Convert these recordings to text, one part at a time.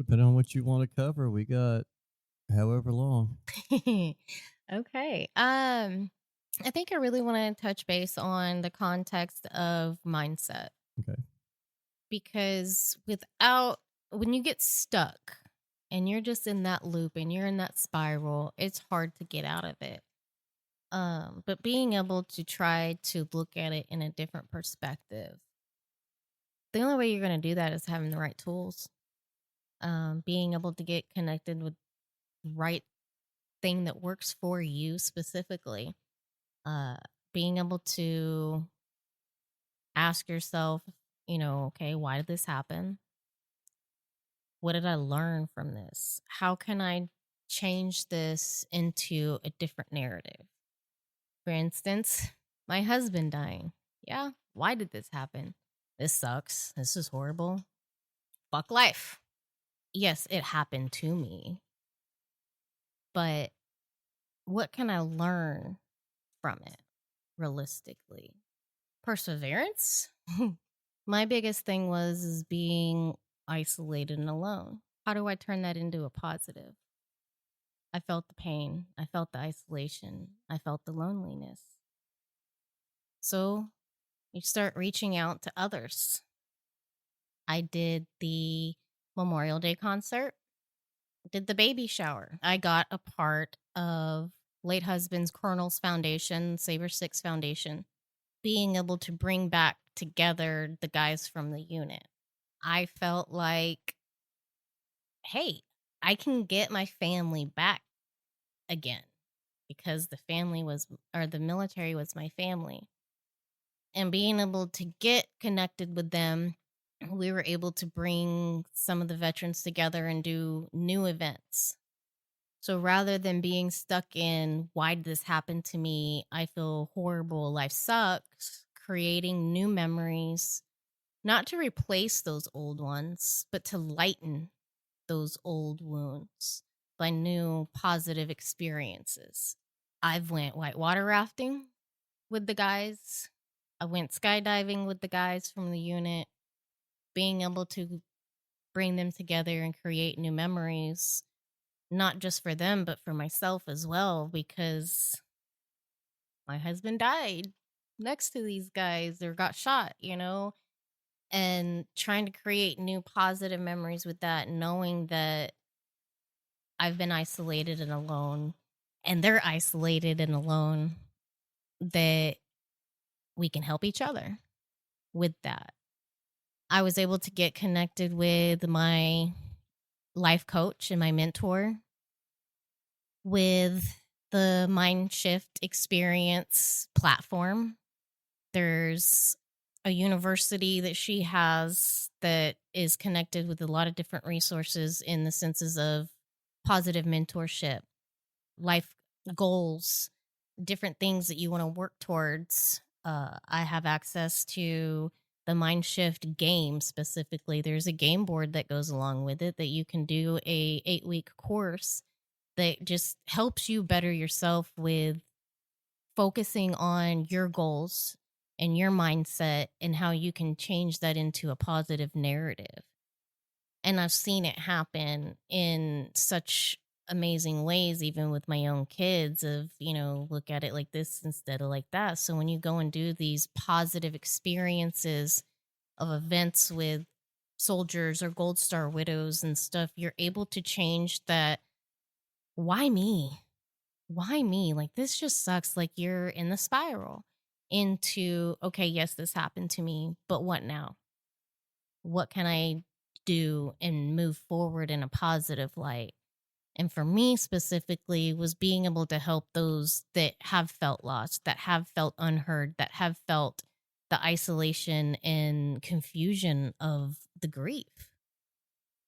depending on what you want to cover, we got however long. Okay. I think I really want to touch base on the context of mindset Okay. because when you get stuck and you're just in that loop and you're in that spiral, it's hard to get out of it. But being able to try to look at it in a different perspective, the only way you're going to do that is having the right tools. Being able to get connected with the right thing that works for you specifically. Uh, Being able to ask yourself, okay, why did this happen? What did I learn from this? How can I change this into a different narrative? For instance, my husband dying. Yeah, why did this happen? This sucks. This is horrible. Fuck life. Yes, it happened to me, but what can I learn from it realistically? Perseverance? My biggest thing was is being isolated and alone. How do I turn that into a positive? I felt the pain. I felt the isolation. I felt the loneliness. So you start reaching out to others. I did the Memorial Day concert, did the baby shower. I got a part of late husband's Colonel's Foundation, Saber Six Foundation, being able to bring back together the guys from the unit. I felt like, hey, I can get my family back again because the military was my family. And being able to get connected with them, we were able to bring some of the veterans together and do new events. So rather than being stuck in, why did this happen to me? I feel horrible. Life sucks. Creating new memories, not to replace those old ones, but to lighten those old wounds by new positive experiences. I've went whitewater rafting with the guys. I went skydiving with the guys from the unit. Being able to bring them together and create new memories, not just for them, but for myself as well, because my husband died next to these guys or got shot. And trying to create new positive memories with that, knowing that I've been isolated and alone, and they're isolated and alone, that we can help each other with that. I was able to get connected with my life coach and my mentor with the Mind Shift Experience platform. There's a university that she has that is connected with a lot of different resources in the senses of positive mentorship, life goals, different things that you want to work towards. I have access to the Mind Shift game specifically. There's a game board that goes along with it that you can do a 8-week course that just helps you better yourself with focusing on your goals and your mindset and how you can change that into a positive narrative. And I've seen it happen in such amazing ways, even with my own kids, of, look at it like this instead of like that. So when you go and do these positive experiences of events with soldiers or Gold Star widows and stuff, you're able to change that. Why me? Why me? Like, this just sucks. Like, you're in the spiral into, okay, yes, this happened to me, but what now? What can I do and move forward in a positive light? And for me specifically, was being able to help those that have felt lost, that have felt unheard, that have felt the isolation and confusion of the grief.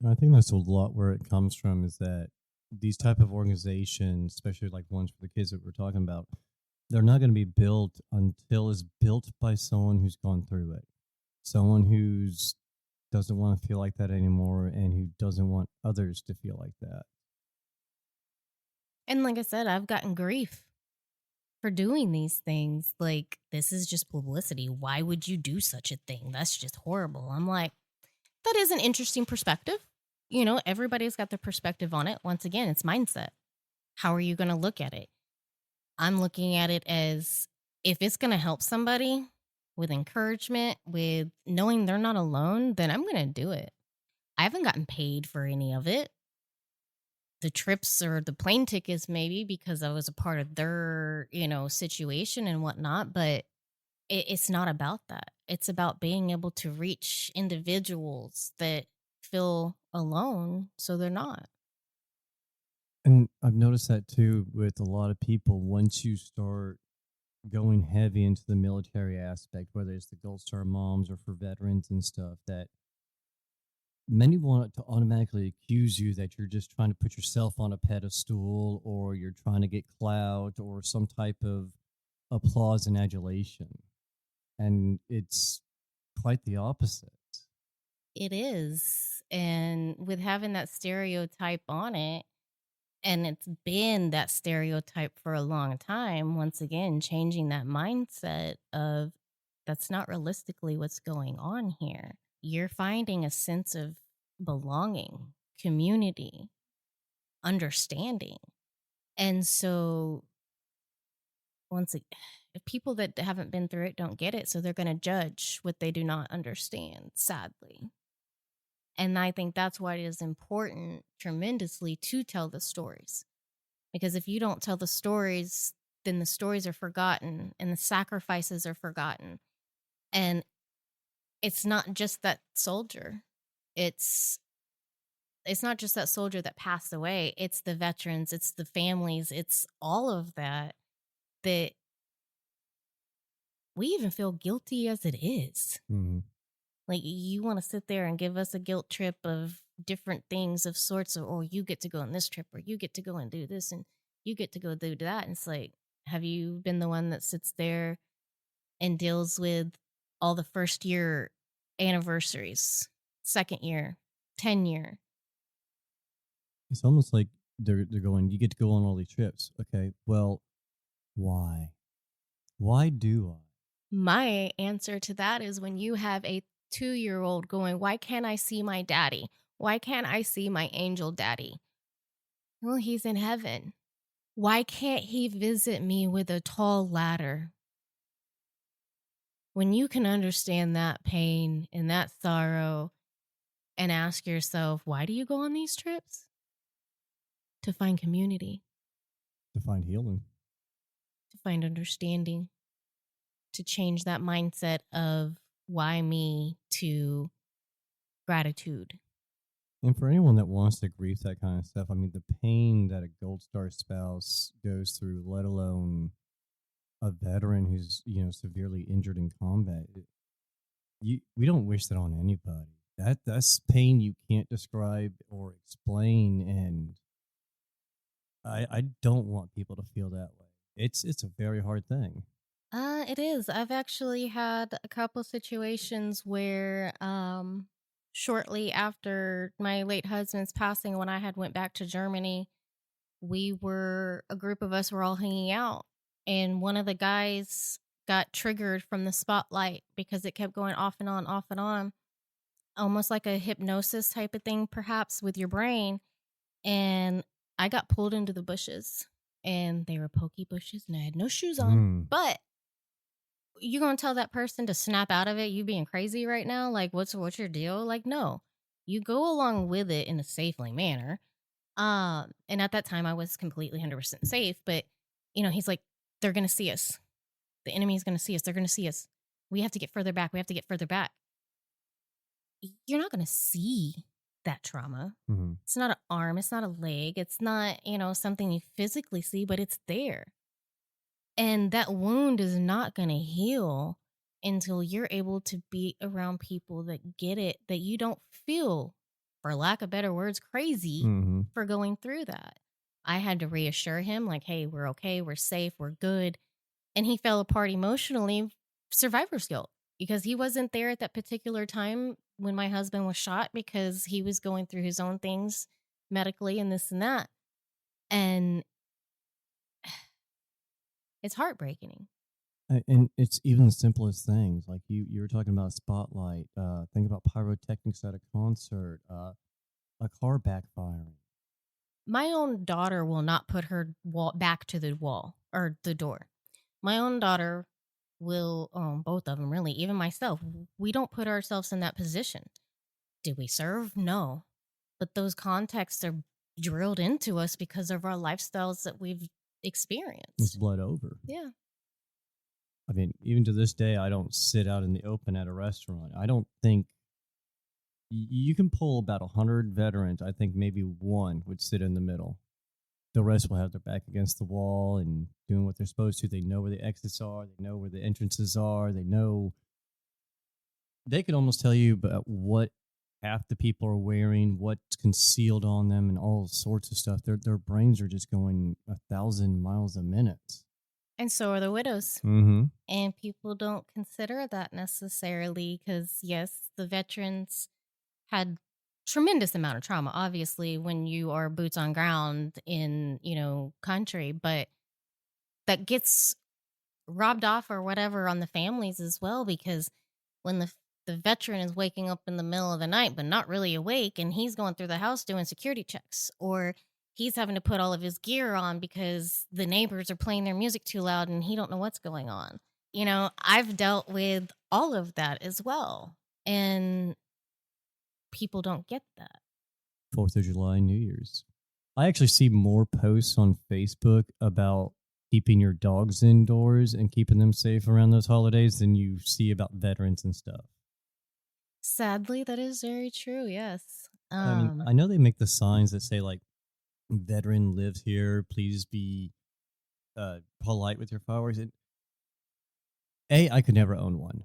And I think that's a lot where it comes from is that these type of organizations, especially like ones for the kids that we're talking about, they're not going to be built until it's built by someone who's gone through it, someone who's doesn't want to feel like that anymore and who doesn't want others to feel like that. And like I said, I've gotten grief for doing these things. Like, this is just publicity. Why would you do such a thing? That's just horrible. I'm like, that is an interesting perspective. Everybody's got their perspective on it. Once again, it's mindset. How are you going to look at it? I'm looking at it as, if it's going to help somebody with encouragement, with knowing they're not alone, then I'm going to do it. I haven't gotten paid for any of it. The trips or the plane tickets, maybe because I was a part of their, situation and whatnot. But it's not about that. It's about being able to reach individuals that feel alone so they're not. And I've noticed that too with a lot of people. Once you start going heavy into the military aspect, whether it's the Gold Star moms or for veterans and stuff, that many want to automatically accuse you that you're just trying to put yourself on a pedestal, or you're trying to get clout or some type of applause and adulation. And it's quite the opposite. It is. And with having that stereotype on it, and it's been that stereotype for a long time, once again, changing that mindset of, that's not realistically what's going on here. You're finding a sense of belonging, community, understanding. And so, if people that haven't been through it don't get it, so they're going to judge what they do not understand, sadly. And I think that's why it is important tremendously to tell the stories. Because if you don't tell the stories, then the stories are forgotten and the sacrifices are forgotten. And it's not just that soldier. It's not just that soldier that passed away. It's the veterans, it's the families, it's all of that we even feel guilty as it is. Mm-hmm. Like, you want to sit there and give us a guilt trip of different things of sorts of, or you get to go on this trip, or you get to go and do this, and you get to go do that. And it's like, have you been the one that sits there and deals with all the first year anniversaries, second year, 10-year? It's almost like they're going, you get to go on all these trips. Okay, well, why? Why do I? My answer to that is, when you have a 2-year-old going, why can't I see my daddy? Why can't I see my angel daddy? Well, he's in heaven. Why can't he visit me with a tall ladder? When you can understand that pain and that sorrow and ask yourself, why do you go on these trips? To find community, To find healing. to find understanding, to change that mindset of why me to gratitude. And for anyone that wants to grieve that kind of stuff, I mean, the pain that a Gold Star spouse goes through, let alone a veteran who's, severely injured in combat, we don't wish that on anybody. That's pain you can't describe or explain, and I don't want people to feel that way. It's a very hard thing. It is. I've actually had a couple situations where shortly after my late husband's passing, when I had went back to Germany, a group of us were all hanging out, and one of the guys got triggered from the spotlight because it kept going off and on, almost like a hypnosis type of thing, perhaps with your brain. And I got pulled into the bushes, and they were pokey bushes, and I had no shoes on. Mm. But you gonna tell that person to snap out of it? You being crazy right now? Like, what's your deal? Like, no, you go along with it in a safely manner. And at that time, I was completely 100% safe. But he's like, they're gonna see us. The enemy is gonna see us. They're gonna see us. We have to get further back. We have to get further back. You're not gonna see that trauma. Mm-hmm. It's not an arm. It's not a leg. It's not something you physically see, but it's there. And that wound is not going to heal until you're able to be around people that get it, that you don't feel, for lack of better words, crazy Mm-hmm. for going through that. I had to reassure him, like, hey, we're okay, we're safe, we're good. And he fell apart emotionally, survivor's guilt, because he wasn't there at that particular time when my husband was shot, because he was going through his own things medically and this and that. And it's heartbreaking. And it's even the simplest things, like you were talking about spotlight. Think about pyrotechnics at a concert. A car backfiring. My own daughter will not put her wall back to the wall or the door. My own daughter will, both of them really, even myself, we don't put ourselves in that position. Did we serve? No. But those contexts are drilled into us because of our lifestyles that we've It's experienced. blood over. Yeah. I mean, even to this day, I don't sit out in the open at a restaurant. I don't think you can pull about 100 veterans. I think maybe one would sit in the middle. The rest will have their back against the wall and doing what they're supposed to. They know where the exits are. They know where the entrances are. They know. They could almost tell you about what half the people are wearing, what's concealed on them, and all sorts of stuff. Their brains are just going 1,000 miles a minute. And so are the widows. Mm-hmm. And people don't consider that necessarily because, yes, the veterans had tremendous amount of trauma, obviously, when you are boots on ground in, country, but that gets robbed off or whatever on the families as well because when the veteran is waking up in the middle of the night but not really awake and he's going through the house doing security checks or he's having to put all of his gear on because the neighbors are playing their music too loud and he don't know what's going on. I've dealt with all of that as well and people don't get that. 4th of July, New Year's. I actually see more posts on Facebook about keeping your dogs indoors and keeping them safe around those holidays than you see about veterans and stuff. Sadly, that is very true. Yes. I mean, I know they make the signs that say like veteran lives here, please be polite with your fireworks. And I could never own one.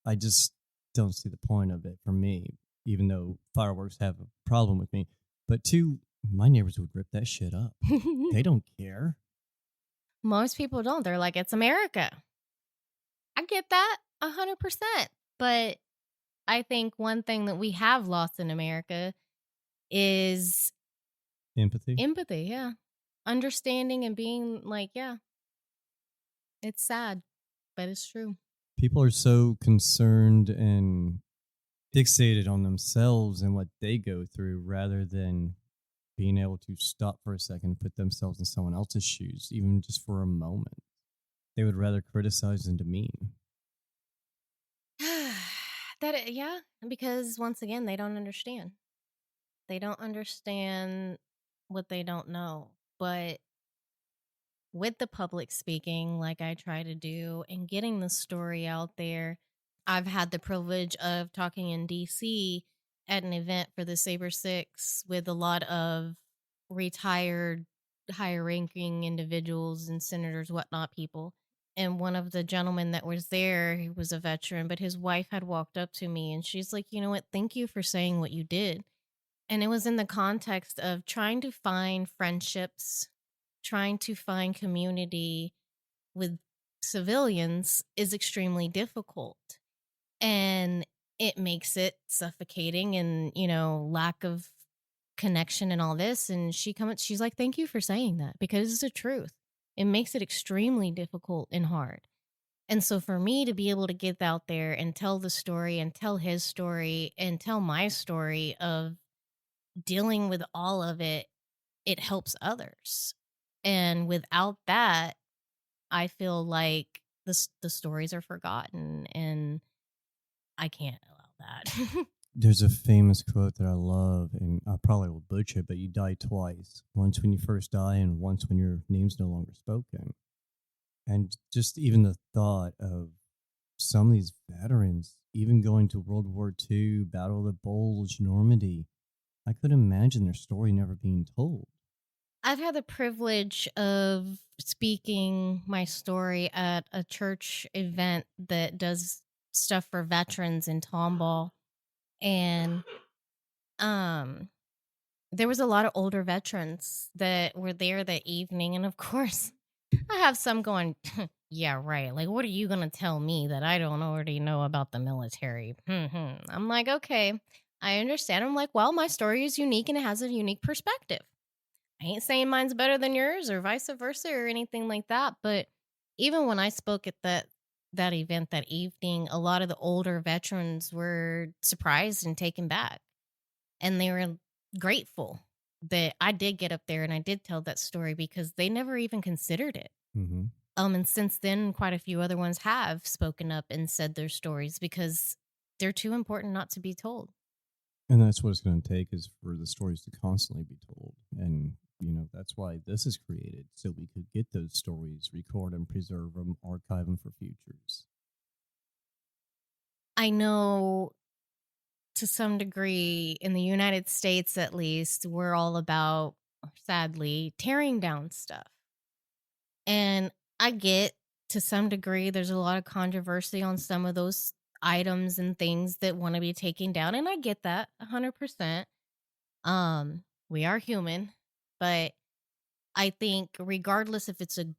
I just don't see the point of it for me, even though fireworks have a problem with me. But two, my neighbors would rip that shit up. They don't care. Most people don't. They're like, it's America. I get that 100%. But I think one thing that we have lost in America is Empathy. empathy. Yeah. Understanding and being like, yeah, it's sad, but it's true. People are so concerned and fixated on themselves and what they go through rather than being able to stop for a second and put themselves in someone else's shoes, even just for a moment. They would rather criticize than demean. Yeah, because once again, they don't understand. They don't understand what they don't know. But with the public speaking, like I try to do, and getting the story out there, I've had the privilege of talking in DC at an event for the Saber Six with a lot of retired, higher ranking individuals and senators, whatnot people. And one of the gentlemen that was there, he was a veteran, but his wife had walked up to me and she's like, you know what? Thank you for saying what you did. And it was in the context of trying to find friendships, trying to find community with civilians is extremely difficult. And it makes it suffocating and, lack of connection and all this. And she's like, thank you for saying that because it's the truth. It makes it extremely difficult and hard. And so for me to be able to get out there and tell the story and tell his story and tell my story of dealing with all of it, it helps others. And without that, I feel like the stories are forgotten and I can't allow that. There's a famous quote that I love, and I probably will butcher it, but you die twice. Once when you first die, and once when your name's no longer spoken. And just even the thought of some of these veterans, even going to World War II, Battle of the Bulge, Normandy, I could imagine their story never being told. I've had the privilege of speaking my story at a church event that does stuff for veterans in Tomball. And there was a lot of older veterans that were there that evening. And of course, I have some going, yeah, right. Like, what are you going to tell me that I don't already know about the military? I'm like, okay, I understand. I'm like, well, my story is unique and it has a unique perspective. I ain't saying mine's better than yours or vice versa or anything like that. But even when I spoke at that event that evening, a lot of the older veterans were surprised and taken back. And they were grateful that I did get up there and I did tell that story because they never even considered it. Mm-hmm. And since then, quite a few other ones have spoken up and said their stories because they're too important not to be told. And that's what it's going to take, is for the stories to constantly be told. And, that's why this is created, so we could get those stories, record and preserve them, archive them for futures. I know to some degree in the United States, at least, we're all about, sadly, tearing down stuff. And I get to some degree there's a lot of controversy on some of those items and things that want to be taken down. And I get that 100%. We are human, but I think regardless if it's a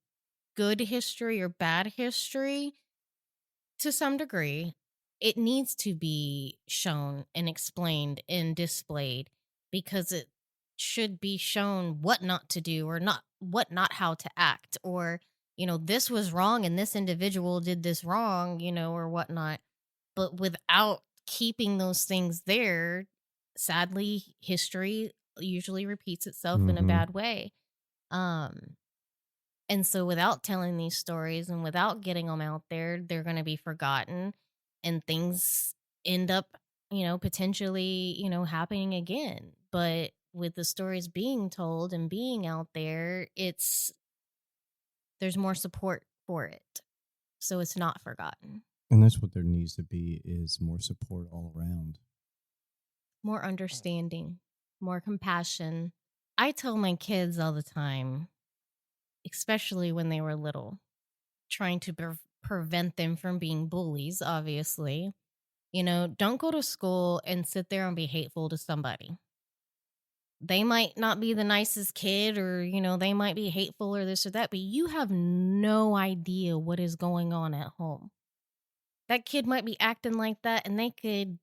good history or bad history, to some degree, it needs to be shown and explained and displayed because it should be shown what not to do or not how to act, or this was wrong and this individual did this wrong, or whatnot. But without keeping those things there, sadly history usually repeats itself in a Mm-hmm. bad way. um and so without telling these stories and without getting them out there, they're going to be forgotten and things end up, potentially, happening again. But with the stories being told and being out there, there's more support for it. So it's not forgotten. And that's what there needs to be, is more support all around. More understanding, more compassion. I tell my kids all the time, especially when they were little, trying to prevent them from being bullies, obviously. Don't go to school and sit there and be hateful to somebody. They might not be the nicest kid, or, they might be hateful or this or that, but you have no idea what is going on at home. That kid might be acting like that and they could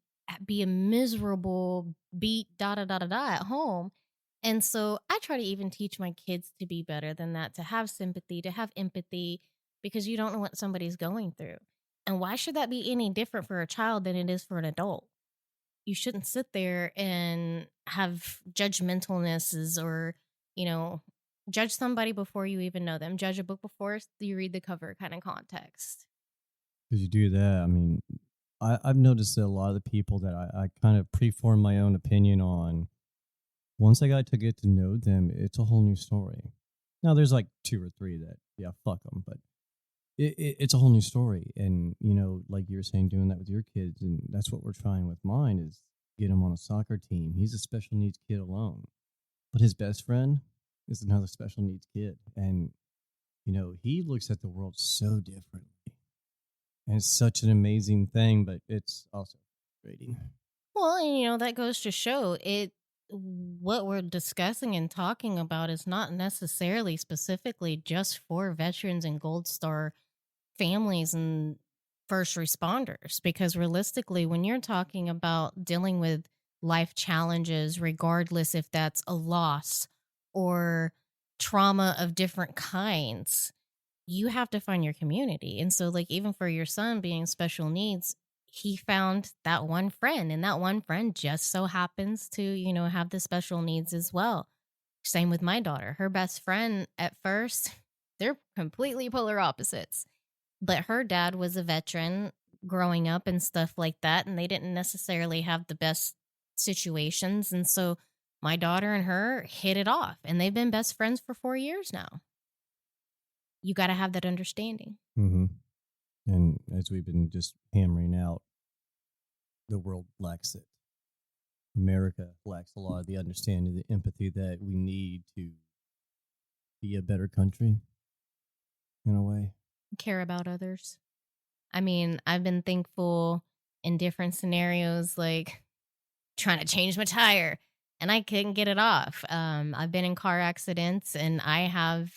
be a miserable beat da da da da da at home. And so I try to even teach my kids to be better than that, to have sympathy, to have empathy, because you don't know what somebody's going through. And why should that be any different for a child than it is for an adult? You shouldn't sit there and have judgmentalnesses, or, you know, judge somebody before you even know them. Judge a book before you read the cover kind of context. Because you do that, I mean, I've noticed that a lot of the people that I kind of preform my own opinion on, once I got to get to know them, it's a whole new story. Now, there's like two or three that, yeah, fuck them, but it's a whole new story. And, like you were saying, doing that with your kids, and that's what we're trying with mine, is get him on a soccer team. He's a special needs kid alone, but his best friend is another special needs kid. And, he looks at the world so differently. And it's such an amazing thing, but it's also frustrating. Well, and that goes to show it. What we're discussing and talking about is not necessarily specifically just for veterans and Gold Star families and first responders, because realistically, when you're talking about dealing with life challenges, regardless if that's a loss or trauma of different kinds, you have to find your community. And so, like, even for your son being special needs, he found that one friend, and that one friend just so happens to, have the special needs as well. Same with my daughter. Her best friend at first, they're completely polar opposites. But her dad was a veteran growing up and stuff like that, and they didn't necessarily have the best situations. And so my daughter and her hit it off, and they've been best friends for 4 years now. You got to have that understanding. Mm-hmm. And as we've been just hammering out, the world lacks it. America lacks a lot of the understanding, the empathy that we need to be a better country, in a way. Care about others. I mean, I've been thankful in different scenarios, like trying to change my tire and I couldn't get it off. I've been in car accidents and I have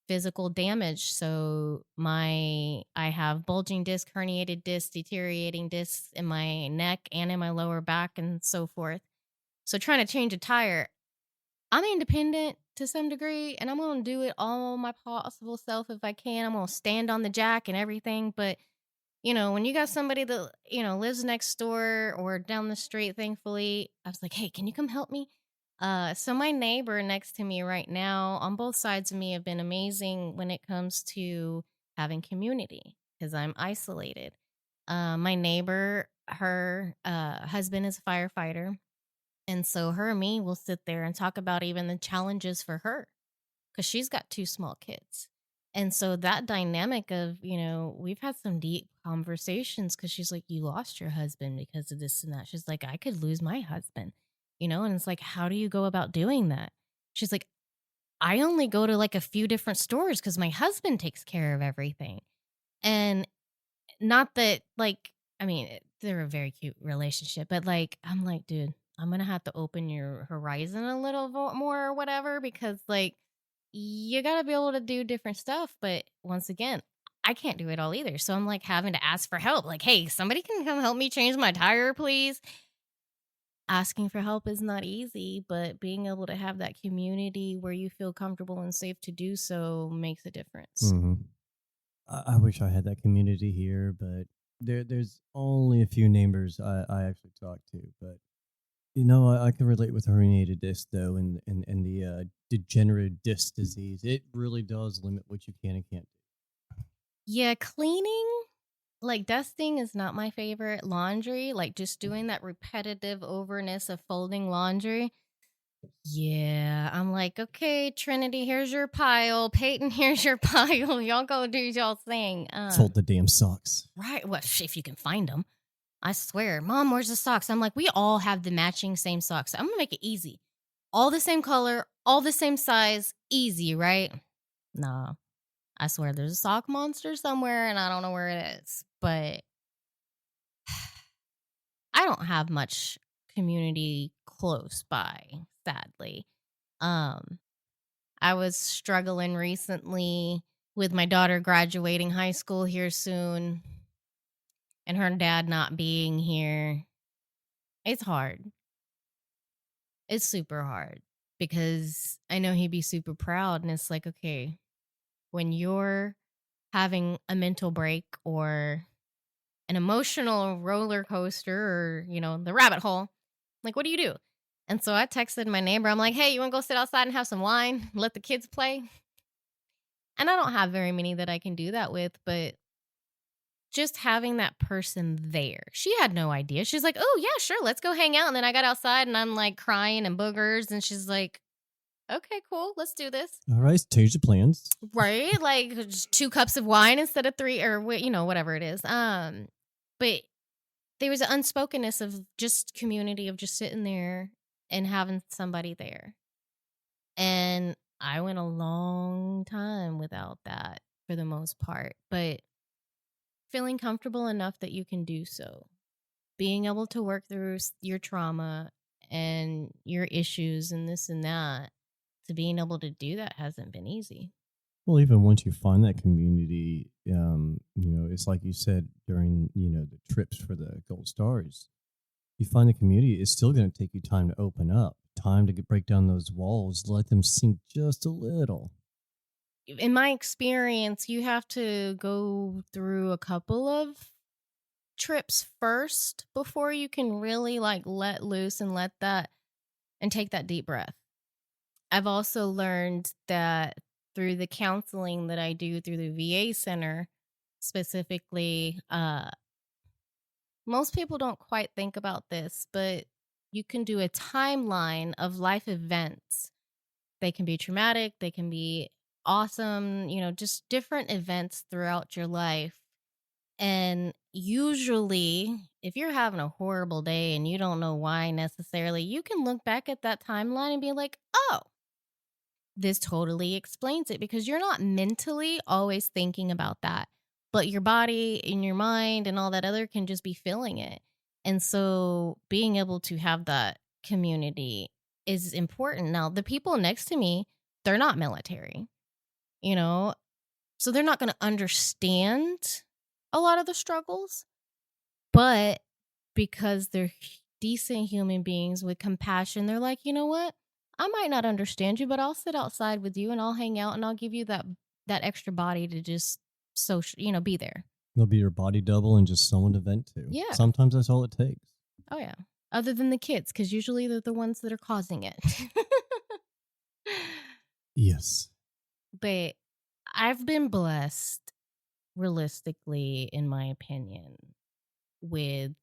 physical damage. So I have bulging disc, herniated disc, deteriorating discs in my neck and in my lower back and so forth. So trying to change a tire, I'm independent to some degree, and I'm going to do it all my possible self if I can. I'm going to stand on the jack and everything. But, when you got somebody that, lives next door or down the street, thankfully, I was like, hey, can you come help me? So my neighbor next to me right now, on both sides of me, have been amazing when it comes to having community because I'm isolated. My neighbor, her husband is a firefighter. And so her and me will sit there and talk about even the challenges for her because she's got two small kids. And so that dynamic of, we've had some deep conversations because she's like, you lost your husband because of this and that. She's like, I could lose my husband, and it's like, how do you go about doing that? She's like, I only go to like a few different stores because my husband takes care of everything. And not that, like, I mean, they're a very cute relationship, but like, I'm like, dude, I'm gonna have to open your horizon a little more or whatever because, like, you gotta be able to do different stuff. But once again, I can't do it all either. So I'm like having to ask for help. Like, hey, somebody can come help me change my tire, please. Asking for help is not easy, but being able to have that community where you feel comfortable and safe to do so makes a difference. Hmm. I wish I had that community here, but there's only a few neighbors I actually talk to. But I can relate with herniated disc though, and the degenerative disc disease. It really does limit what you can and can't Yeah, cleaning, like dusting is not my favorite. Laundry, like just doing that repetitive overness of folding laundry. Yeah, I'm like, okay, Trinity, here's your pile. Peyton, here's your pile. Y'all go do y'all thing. do. Fold the damn socks. Right. Well, if you can find them. I swear, Mom, where's the socks? I'm like, we all have the matching same socks. I'm gonna make it easy. All the same color, all the same size, easy, right? No, I swear there's a sock monster somewhere and I don't know where it is. But I don't have much community close by, sadly. Um, I was struggling recently with my daughter graduating high school here soon and her dad not being here. It's hard. It's super hard because I know he'd be super proud. And it's like, okay, when you're having a mental break or an emotional roller coaster or, the rabbit hole, like, what do you do? And so I texted my neighbor. I'm like, hey, you want to go sit outside and have some wine? Let the kids play? And I don't have very many that I can do that with, but just having that person there. She had no idea. She's like, oh, yeah, sure, let's go hang out. And then I got outside and I'm like crying and boogers. And she's like, okay, cool, let's do this. All right, change the plans. Right? Like just 2 cups of wine instead of 3 or whatever it is. But there was an unspokenness of just community of just sitting there and having somebody there. And I went a long time without that for the most part, but feeling comfortable enough that you can do so. Being able to work through your trauma and your issues and this and that, to being able to do that hasn't been easy. Well, even once you find that community, it's like you said during the trips for the gold stars. You find the community, it's still going to take you time to open up, time to break down those walls, let them sink just a little. In my experience, you have to go through a couple of trips first before you can really like let loose and let that and take that deep breath. I've also learned that through the counseling that I do through the VA center specifically, most people don't quite think about this, but you can do a timeline of life events. They can be traumatic, they can be awesome, just different events throughout your life. And usually, if you're having a horrible day and you don't know why necessarily, you can look back at that timeline and be like, oh, this totally explains it because you're not mentally always thinking about that, but your body and your mind and all that other can just be feeling it. And so being able to have that community is important. Now, the people next to me, they're not military, you know, so they're not going to understand a lot of the struggles, but because they're decent human beings with compassion, they're like, you know what? I might not understand you, but I'll sit outside with you and I'll hang out and I'll give you that extra body to just be there. They'll be your body double and just someone to vent to. Yeah. Sometimes that's all it takes. Oh, yeah. Other than the kids, because usually they're the ones that are causing it. Yes. But I've been blessed, realistically, in my opinion, with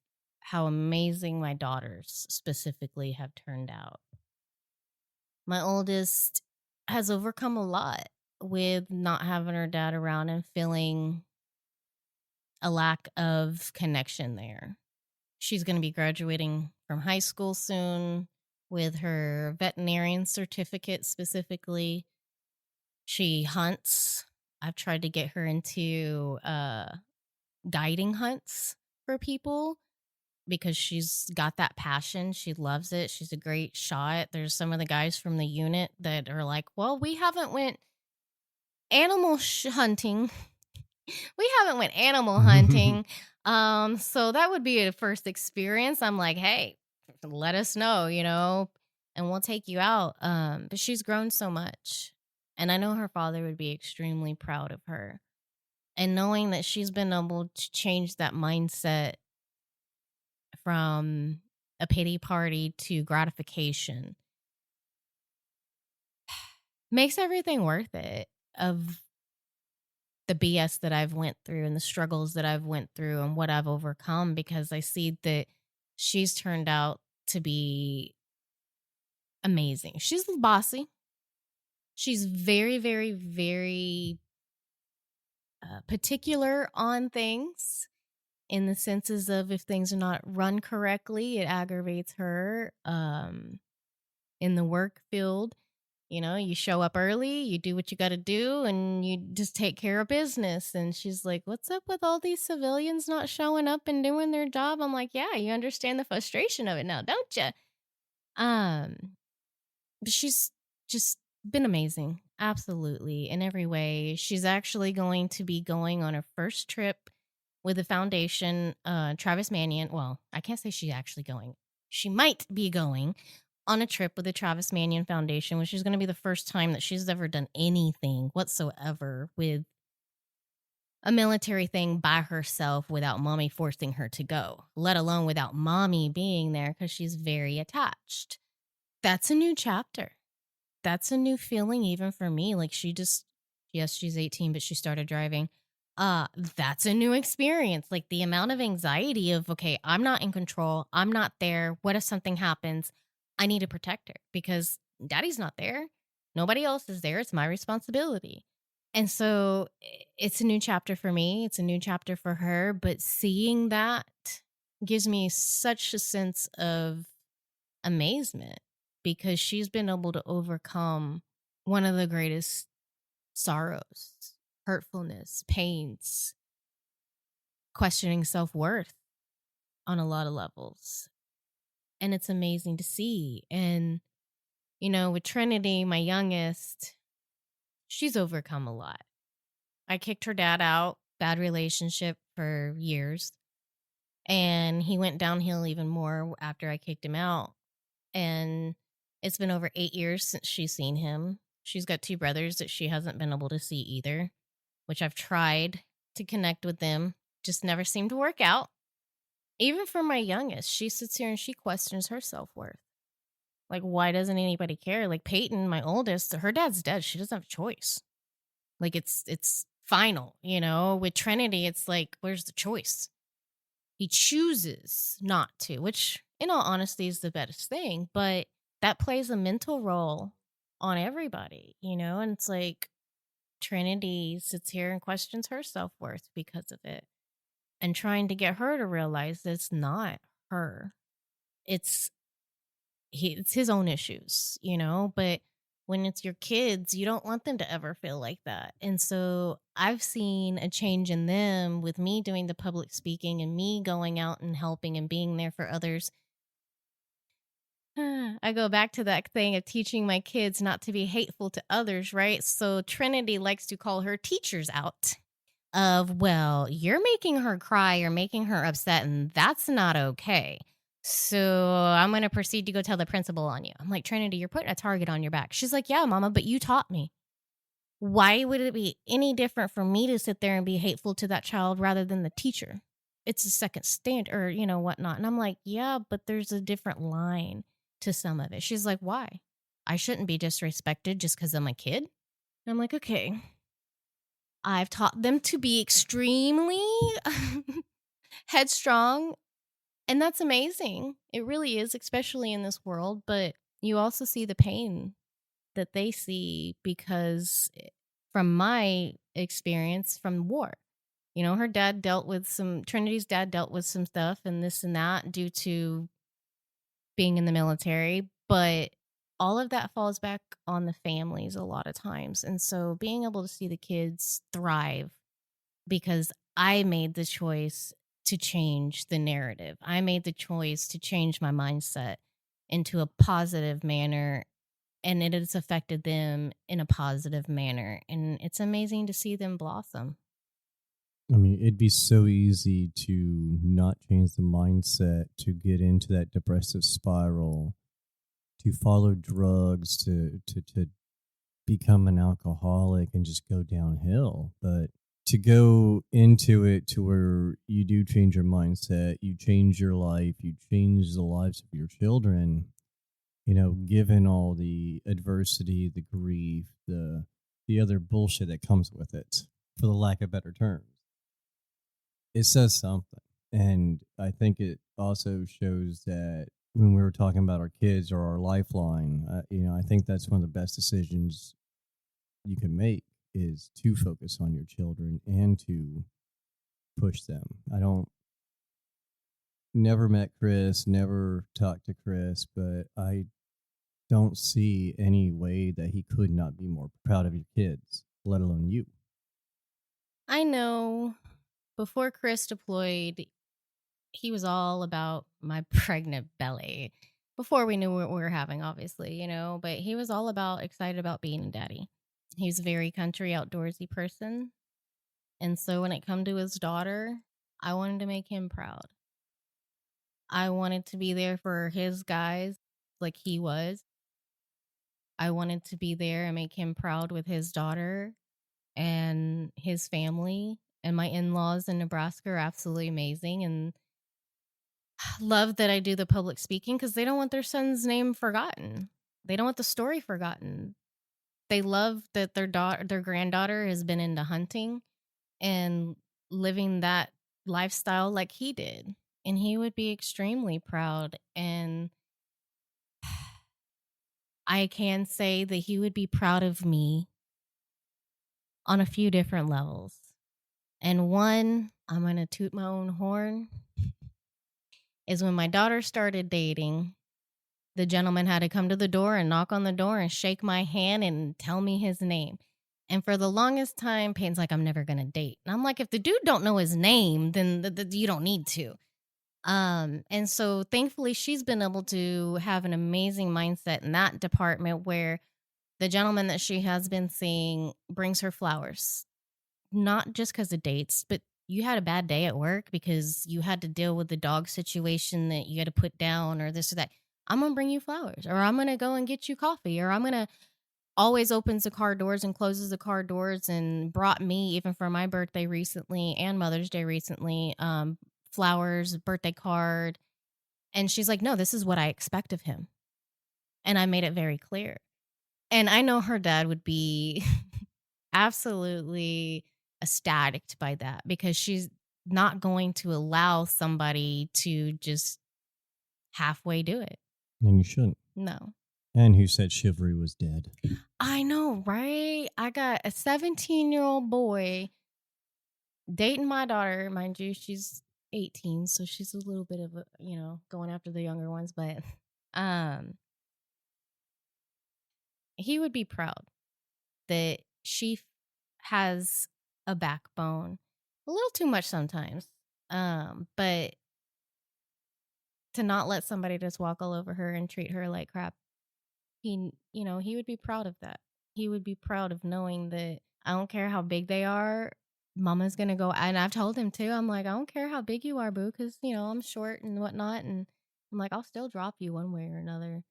how amazing my daughters specifically have turned out. My oldest has overcome a lot with not having her dad around and feeling a lack of connection there. She's going to be graduating from high school soon with her veterinarian certificate specifically. She hunts. I've tried to get her into guiding hunts for people because she's got that passion. She loves it. She's a great shot. There's some of the guys from the unit that are like, well, we haven't went animal hunting. We haven't went animal hunting. So that would be a first experience. I'm like, hey, let us know, and we'll take you out. But she's grown so much. And I know her father would be extremely proud of her. And knowing that she's been able to change that mindset from a pity party to gratification makes everything worth it, of the BS that I've went through and the struggles that I've went through and what I've overcome, because I see that she's turned out to be amazing. She's bossy. She's very, very, very particular on things, in the senses of if things are not run correctly, it aggravates her. In the work field, you show up early, you do what you got to do, and you just take care of business. And she's like, what's up with all these civilians not showing up and doing their job? I'm like, yeah, you understand the frustration of it now, don't you? But she's just been amazing. Absolutely. In every way. She's actually going to be going on her first trip with the foundation, Travis Manion. Well, I can't say she's actually going. She might be going on a trip with the Travis Manion Foundation, which is going to be the first time that she's ever done anything whatsoever with a military thing by herself without mommy forcing her to go, let alone without mommy being there, because she's very attached. That's a new chapter. That's a new feeling even for me. Like, yes, she's 18, but she started driving. That's a new experience. Like, the amount of anxiety of, okay, I'm not in control. I'm not there. What if something happens? I need to protect her because daddy's not there. Nobody else is there. It's my responsibility. And so it's a new chapter for me. It's a new chapter for her. But seeing that gives me such a sense of amazement, because she's been able to overcome one of the greatest sorrows, hurtfulness, pains, questioning self-worth on a lot of levels. And it's amazing to see. And, with Trinity, my youngest, she's overcome a lot. I kicked her dad out, bad relationship for years. And he went downhill even more after I kicked him out. And it's been over 8 years since she's seen him. She's got 2 brothers that she hasn't been able to see either, which I've tried to connect with them, just never seemed to work out. Even for my youngest, she sits here and she questions her self-worth. Like, why doesn't anybody care? Like, Peyton, my oldest, her dad's dead. She doesn't have a choice. Like, it's final, With Trinity, it's like, where's the choice? He chooses not to, which, in all honesty, is the best thing. But that plays a mental role on everybody, And it's like Trinity sits here and questions her self-worth because of it, and trying to get her to realize that it's not her. It's his own issues, But when it's your kids, you don't want them to ever feel like that. And so I've seen a change in them with me doing the public speaking and me going out and helping and being there for others. I go back to that thing of teaching my kids not to be hateful to others, right? So Trinity likes to call her teachers out of, well, you're making her cry or making her upset, and that's not okay. So I'm going to proceed to go tell the principal on you. I'm like, Trinity, you're putting a target on your back. She's like, yeah, mama, but you taught me. Why would it be any different for me to sit there and be hateful to that child rather than the teacher? It's a second standard or, whatnot. And I'm like, yeah, but there's a different line to some of it. She's like, why? I shouldn't be disrespected just because I'm a kid. And I'm like, okay. I've taught them to be extremely headstrong. And that's amazing. It really is, especially in this world. But you also see the pain that they see because from my experience from war. Her dad dealt with Trinity's dad dealt with some stuff and this and that due to being in the military, but all of that falls back on the families a lot of times. And so being able to see the kids thrive because I made the choice to change the narrative. I made the choice to change my mindset into a positive manner and it has affected them in a positive manner. And it's amazing to see them blossom. I mean, it'd be so easy to not change the mindset, to get into that depressive spiral, to follow drugs, to become an alcoholic and just go downhill. But to go into it to where you do change your mindset, you change your life, you change the lives of your children, given all the adversity, the grief, the other bullshit that comes with it, for the lack of better terms, it says something. And I think it also shows that when we were talking about our kids or our lifeline, I think that's one of the best decisions you can make is to focus on your children and to push them. I don't never met Chris, never talked to Chris, but I don't see any way that he could not be more proud of your kids, let alone you. I know before Chris deployed, he was all about my pregnant belly. Before we knew what we were having, obviously, but he was all about excited about being a daddy. He's a very country outdoorsy person. And so when it come to his daughter, I wanted to make him proud. I wanted to be there for his guys like he was. I wanted to be there and make him proud with his daughter and his family. And my in laws in Nebraska are absolutely amazing. And love that I do the public speaking because they don't want their son's name forgotten. They don't want the story forgotten. They love that their granddaughter has been into hunting and living that lifestyle like he did. And he would be extremely proud. And I can say that he would be proud of me on a few different levels. And one, I'm going to toot my own horn, is when my daughter started dating, the gentleman had to come to the door and knock on the door and shake my hand and tell me his name. And for the longest time, Peyton's like, I'm never going to date. And I'm like, if the dude don't know his name, then you don't need to. And so thankfully she's been able to have an amazing mindset in that department where the gentleman that she has been seeing brings her flowers, not just because of dates, but you had a bad day at work because you had to deal with the dog situation that you had to put down or this or that. I'm going to bring you flowers or I'm going to go and get you coffee or I'm going to always opens the car doors and closes the car doors and brought me even for my birthday recently and Mother's Day recently, flowers, birthday card. And she's like, no, this is what I expect of him. And I made it very clear. And I know her dad would be absolutely ecstatic by that because she's not going to allow somebody to just halfway do it. And you shouldn't. No. And who said chivalry was dead? I know, right? I got a 17-year-old boy dating my daughter. Mind you, she's 18, so she's a little bit of a, going after the younger ones, but he would be proud that she has a backbone. A little too much sometimes. But to not let somebody just walk all over her and treat her like crap, he would be proud of that. He would be proud of knowing that I don't care how big they are, mama's gonna go. And I've told him too, I'm like, I don't care how big you are, boo, because I'm short and whatnot, and I'm like, I'll still drop you one way or another.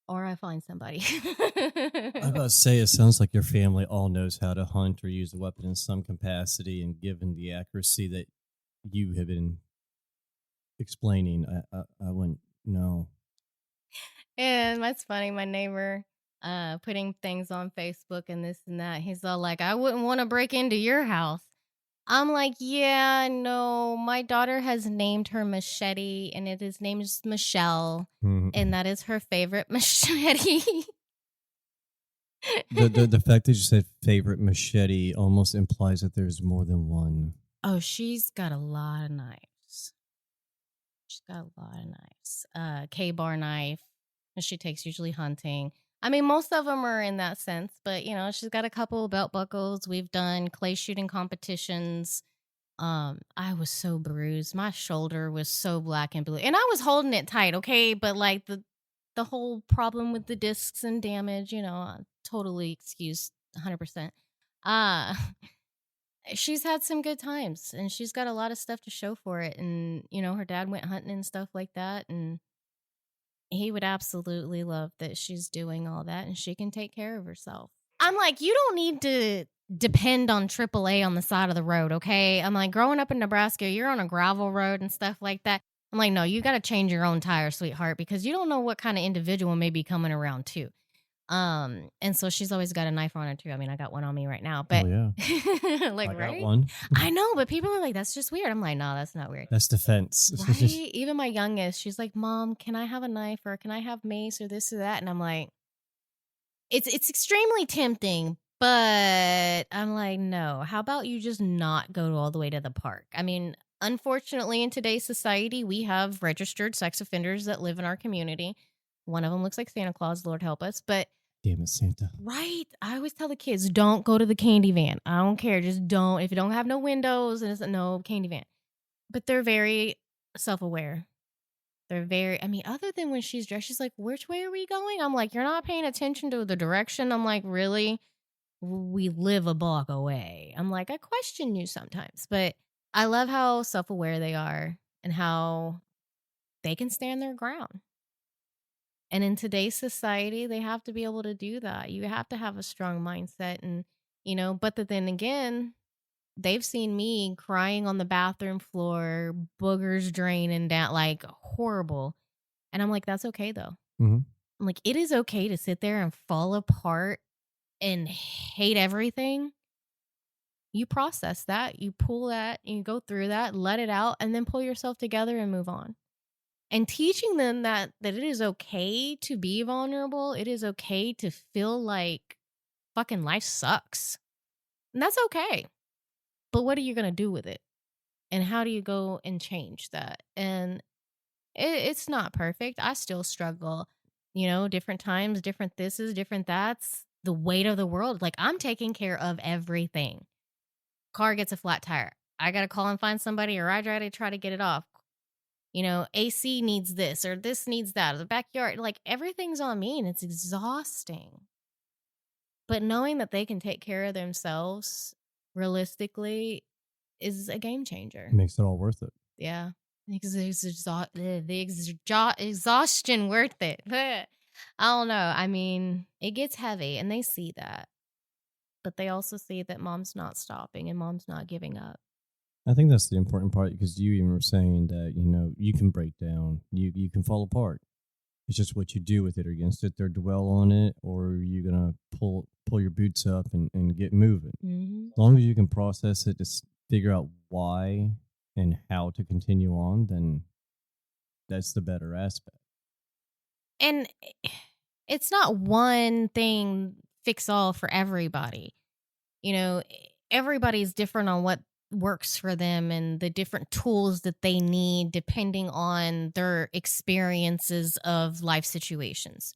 or I find somebody. I was about to say, it sounds like your family all knows how to hunt or use a weapon in some capacity, and given the accuracy that you have been explaining, I wouldn't know. And that's funny. My neighbor, putting things on Facebook and this and that. He's all like, I wouldn't want to break into your house. I'm like, yeah, no. My daughter has named her machete, and his name is Michelle, and that is her favorite machete. The fact that you said favorite machete almost implies that there's more than one. Oh, she's got a lot of knives. She's got a lot of knives. K-bar knife that she takes usually hunting. I mean, most of them are in that sense, but she's got a couple of belt buckles. We've done clay shooting competitions. I was so bruised. My shoulder was so black and blue, and I was holding it tight, okay? But like the whole problem with the discs and damage, totally excused 100%. Uh she's had some good times, and she's got a lot of stuff to show for it. And her dad went hunting and stuff like that, and he would absolutely love that she's doing all that and she can take care of herself. I'm like, you don't need to depend on AAA on the side of the road, okay? I'm like, growing up in Nebraska, you're on a gravel road and stuff like that. I'm like, no, you got to change your own tire, sweetheart, because you don't know what kind of individual may be coming around too. And so she's always got a knife on her too. I mean, I got one on me right now, but yeah. like, I got right? one. I know, but people are like, that's just weird. I'm like, no, that's not weird. That's defense. Right? Even my youngest, she's like, Mom, can I have a knife, or can I have mace, or this or that? And I'm like, it's extremely tempting, but I'm like, no. How about you just not go all the way to the park? I mean, unfortunately, in today's society, we have registered sex offenders that live in our community. One of them looks like Santa Claus, Lord help us. But damn it, Santa. right, I always tell the kids, don't go to the candy van. I don't care, just don't. If you don't have no windows, and it's no candy van. But they're very self-aware. They're very, I mean, other than when she's dressed, she's like, which way are we going? I'm like, you're not paying attention to the direction. I'm like, really? We live a block away. I'm like, I question you sometimes, but I love how self-aware they are and how they can stand their ground. And in today's society, they have to be able to do that. You have to have a strong mindset, and, but then again, they've seen me crying on the bathroom floor, boogers draining down, like horrible. And I'm like, that's okay though. Mm-hmm. I'm like, it is okay to sit there and fall apart and hate everything. You process that, you pull that, and you go through that, let it out, and then pull yourself together and move on. And teaching them that it is okay to be vulnerable. It is okay to feel like fucking life sucks. And that's okay. But what are you going to do with it? And how do you go and change that? And it's not perfect. I still struggle, different times, different thises, different that's. The weight of the world. Like, I'm taking care of everything. Car gets a flat tire. I got to call and find somebody, or I try to get it off. AC needs this, or this needs that, or the backyard. Like, everything's on me, and it's exhausting. But knowing that they can take care of themselves realistically is a game changer. It makes it all worth it. Yeah. Because the exhaustion worth it. I don't know. I mean, it gets heavy, and they see that. But they also see that mom's not stopping and mom's not giving up. I think that's the important part, because you even were saying that, you can break down, you can fall apart. It's just what you do with it. Are you going to sit there, dwell on it, or are you going to pull your boots up and get moving? Mm-hmm. As long as you can process it, just figure out why and how to continue on, then that's the better aspect. And it's not one thing fix all for everybody. Everybody's different on what works for them and the different tools that they need depending on their experiences of life situations.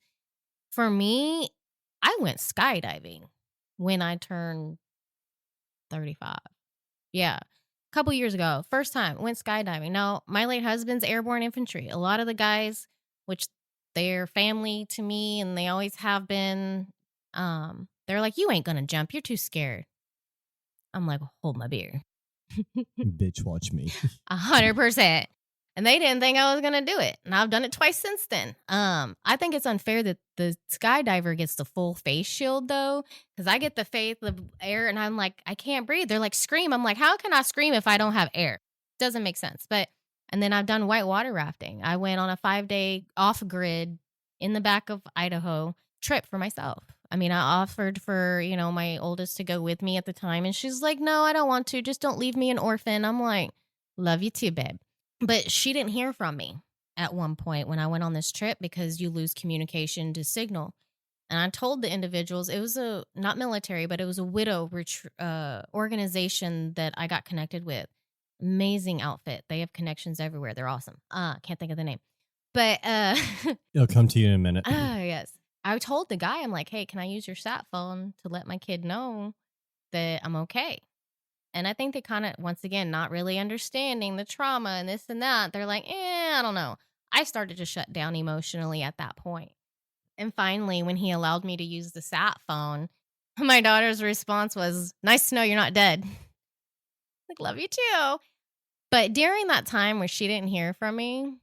For me, I went skydiving when I turned 35. Yeah. A couple years ago, first time, went skydiving. Now, my late husband's airborne infantry. A lot of the guys, which they're family to me and they always have been, they're like, you ain't gonna jump. You're too scared. I'm like, hold my beer. Bitch, watch me. 100%. And they didn't think I was gonna do it, and I've done it twice since then. I think it's unfair that the skydiver gets the full face shield though, because I get the air, and I'm like, I can't breathe. They're like, scream. I'm like, how can I scream if I don't have air? Doesn't make sense. But and then I've done white water rafting. I went on a 5-day off grid in the back of Idaho trip for myself. I mean, I offered for, my oldest to go with me at the time, and she's like, no, I don't want to. Just don't leave me an orphan. I'm like, love you too, babe. But she didn't hear from me at one point when I went on this trip because you lose communication to signal. And I told the individuals, it was not military, but it was a widow organization that I got connected with. Amazing outfit. They have connections everywhere. They're awesome. Can't think of the name. But It'll come to you in a minute. yes. I told the guy, I'm like, hey, can I use your sat phone to let my kid know that I'm okay? And I think they kind of, once again, not really understanding the trauma and this and that. They're like, I don't know. I started to shut down emotionally at that point. And finally, when he allowed me to use the sat phone, my daughter's response was, nice to know you're not dead. Like, love you too. But during that time where she didn't hear from me,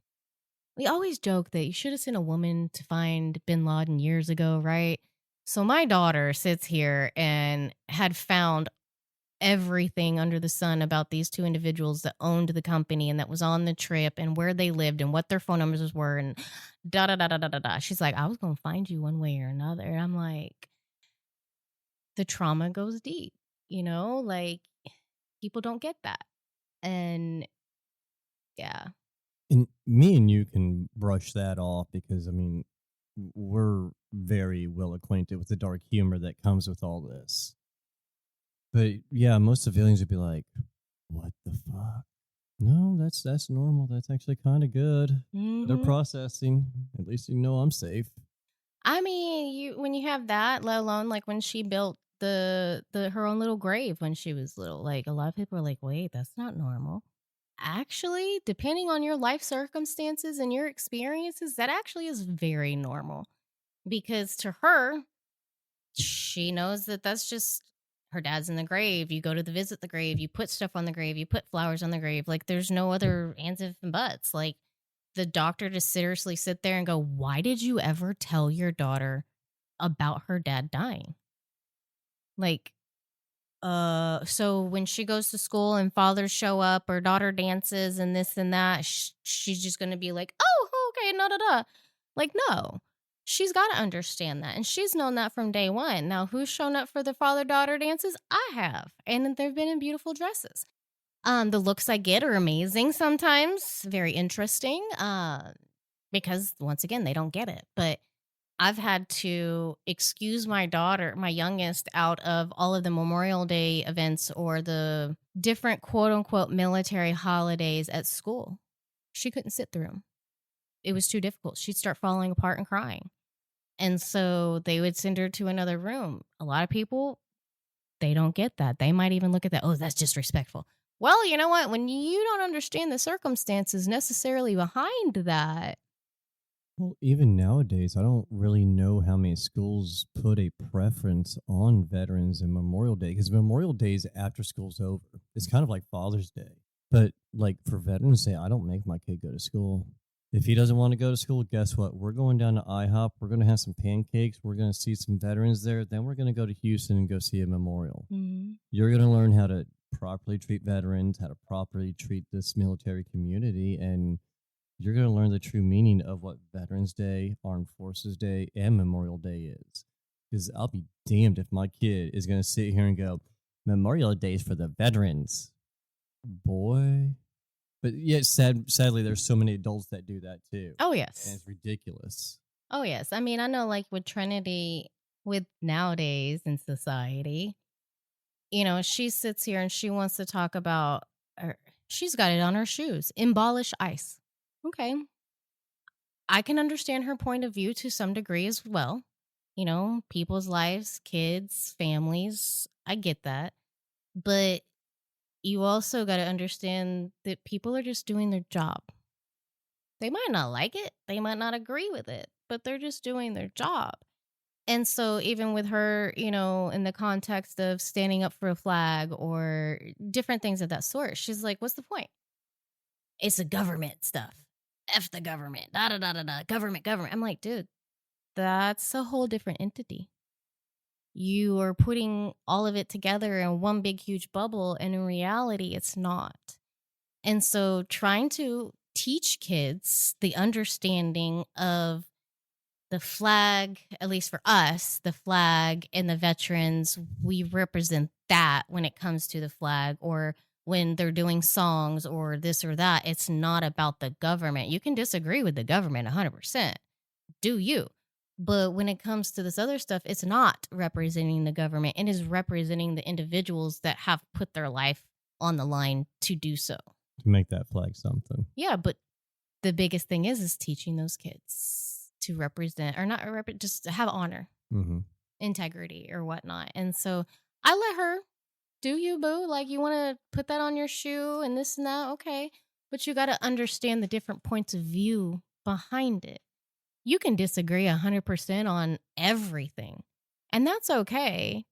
we always joke that you should have seen a woman to find bin Laden years ago, right? So my daughter sits here and had found everything under the sun about these two individuals that owned the company and that was on the trip and where they lived and what their phone numbers were and da da da da da da da. She's like, I was gonna find you one way or another. And I'm like, the trauma goes deep, like people don't get that. And yeah. And me and you can brush that off because, I mean, we're very well acquainted with the dark humor that comes with all this. But yeah, most civilians would be like, "What the fuck?" No, that's normal. That's actually kind of good. They're hmm processing. At least you know I'm safe. I mean, when you have that, let alone like when she built the her own little grave when she was little, like a lot of people are like, wait, that's not normal. Actually, depending on your life circumstances and your experiences, that actually is very normal because to her, she knows that that's just her dad's in the grave. You go to visit the grave, you put stuff on the grave, you put flowers on the grave. Like there's no other ands if and buts. Like the doctor to seriously sit there and go, why did you ever tell your daughter about her dad dying? Like, so when she goes to school and fathers show up or daughter dances and this and that, she's just going to be like, oh, okay, no, no, no. Like, no, she's got to understand that. And she's known that from day one. Now, who's shown up for the father daughter dances? I have. And they've been in beautiful dresses. The looks I get are amazing sometimes, very interesting. Because once again, they don't get it. But I've had to excuse my daughter, my youngest, out of all of the Memorial Day events or the different quote unquote military holidays at school. She couldn't sit through them. It was too difficult. She'd start falling apart and crying. And so they would send her to another room. A lot of people, they don't get that. They might even look at that, oh, that's disrespectful. Well, you know what? When you don't understand the circumstances necessarily behind that. Well, even nowadays, I don't really know how many schools put a preference on veterans and Memorial Day because Memorial Day is after school's over. It's kind of like Father's Day. But like for Veterans Day, I don't make my kid go to school. If he doesn't want to go to school, guess what? We're going down to IHOP. We're going to have some pancakes. We're going to see some veterans there. Then we're going to go to Houston and go see a memorial. Mm-hmm. You're going to learn how to properly treat veterans, how to properly treat this military community, and you're going to learn the true meaning of what Veterans Day, Armed Forces Day, and Memorial Day is. Because I'll be damned if my kid is going to sit here and go, Memorial Day is for the veterans. Boy. But yet, sadly, there's so many adults that do that too. Oh, And yes. it's ridiculous. Oh, yes. I mean, I know like with Trinity, with nowadays in society, she sits here and she wants to talk about, she's got it on her shoes, embolish ice. Okay. I can understand her point of view to some degree as well. People's lives, kids, families. I get that. But you also got to understand that people are just doing their job. They might not like it, they might not agree with it, but they're just doing their job. And so, even with her, in the context of standing up for a flag or different things of that sort, she's like, what's the point? it's a government stuff. F the government. Da da da da da. Government, government. I'm like, dude, that's a whole different entity. You are putting all of it together in one big, huge bubble, and in reality, it's not. And so, trying to teach kids the understanding of the flag, at least for us, the flag and the veterans, we represent that when it comes to the flag, or when they're doing songs or this or that. It's not about the government. You can disagree with the government 100%. Do you? But when it comes to this other stuff, it's not representing the government. It is representing the individuals that have put their life on the line to do so. To make that flag something. Yeah, but the biggest thing is teaching those kids to represent, or not just to have honor, integrity, or whatnot. And so I let her, do you, boo? Like, you want to put that on your shoe and this and that? Okay. But you got to understand the different points of view behind it. You can disagree 100% on everything, and that's okay.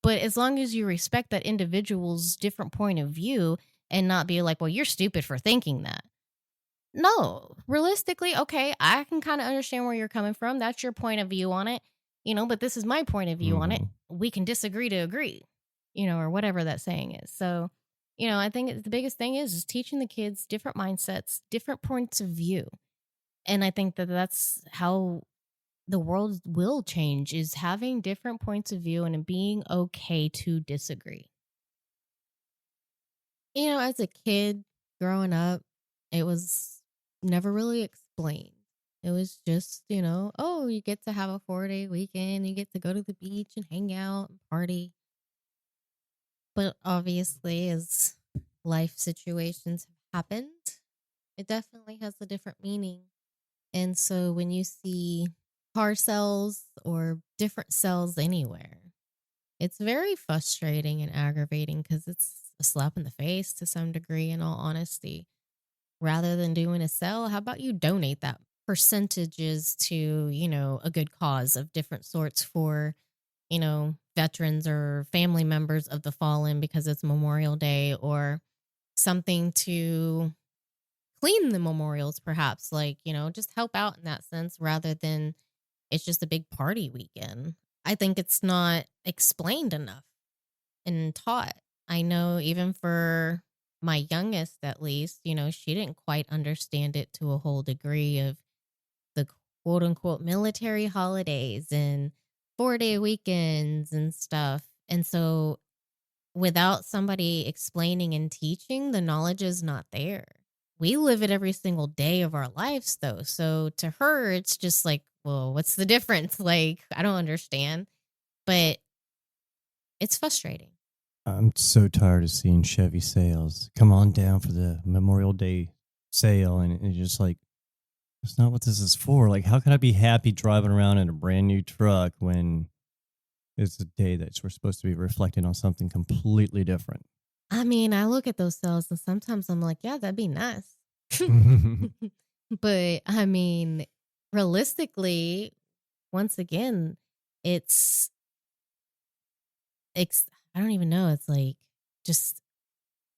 But as long as you respect that individual's different point of view and not be like, well, you're stupid for thinking that. No, realistically, okay, I can kind of understand where you're coming from. That's your point of view on it, but this is my point of view on it. We can disagree to agree, or whatever that saying is. So, I think the biggest thing is teaching the kids different mindsets, different points of view. And I think that that's how the world will change, is having different points of view and being okay to disagree. As a kid growing up, it was never really explained. It was just, oh, you get to have a 4-day weekend, you get to go to the beach and hang out and party. But obviously, as life situations have happened, it definitely has a different meaning. And so when you see car sales or different sales anywhere, it's very frustrating and aggravating, because it's a slap in the face to some degree, in all honesty. Rather than doing a sale, how about you donate that percentages to, a good cause of different sorts for, veterans or family members of the fallen, because it's Memorial Day, or something to clean the memorials, perhaps, like, just help out in that sense, rather than it's just a big party weekend. I think it's not explained enough and taught. I know even for my youngest, at least, she didn't quite understand it to a whole degree of the quote unquote military holidays and 4-day weekends and stuff. And so without somebody explaining and teaching, the knowledge is not there. We live it every single day of our lives, though. So to her, it's just like, well, what's the difference? Like, I don't understand. But it's frustrating. I'm so tired of seeing Chevy sales. Come on down for the Memorial Day sale. And it's just like, that's not what this is for. Like, how can I be happy driving around in a brand new truck when it's a day that we're supposed to be reflecting on something completely different? I mean, I look at those sales and sometimes I'm like, yeah, that'd be nice. But I mean, realistically, once again, it's I don't even know. It's like just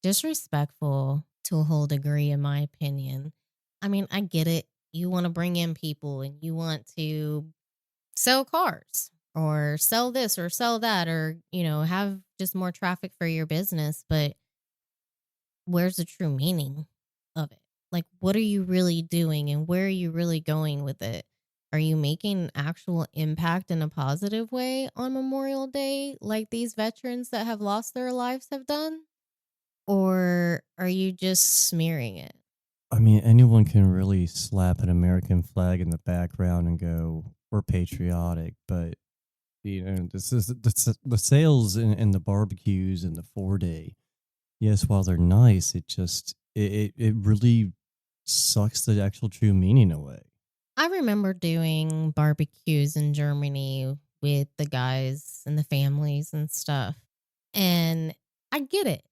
disrespectful to a whole degree, in my opinion. I mean, I get it. You want to bring in people and you want to sell cars or sell this or sell that, or, have just more traffic for your business. But where's the true meaning of it? Like, what are you really doing and where are you really going with it? Are you making actual impact in a positive way on Memorial Day, like these veterans that have lost their lives have done? Or are you just smearing it? I mean, anyone can really slap an American flag in the background and go, we're patriotic. But, this is the sales and the barbecues and the 4-day. Yes, while they're nice, it really sucks the actual true meaning away. I remember doing barbecues in Germany with the guys and the families and stuff. And I get it.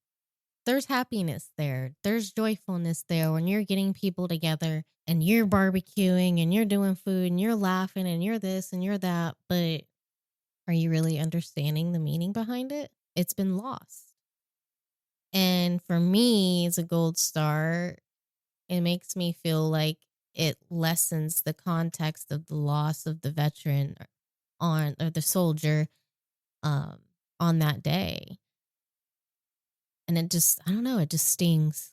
There's happiness there. There's joyfulness there when you're getting people together and you're barbecuing and you're doing food and you're laughing and you're this and you're that. But are you really understanding the meaning behind it? It's been lost. And for me, as a gold star, It makes me feel like it lessens the context of the loss of the veteran or the soldier um, on that day. And it just, I don't know, it just stings.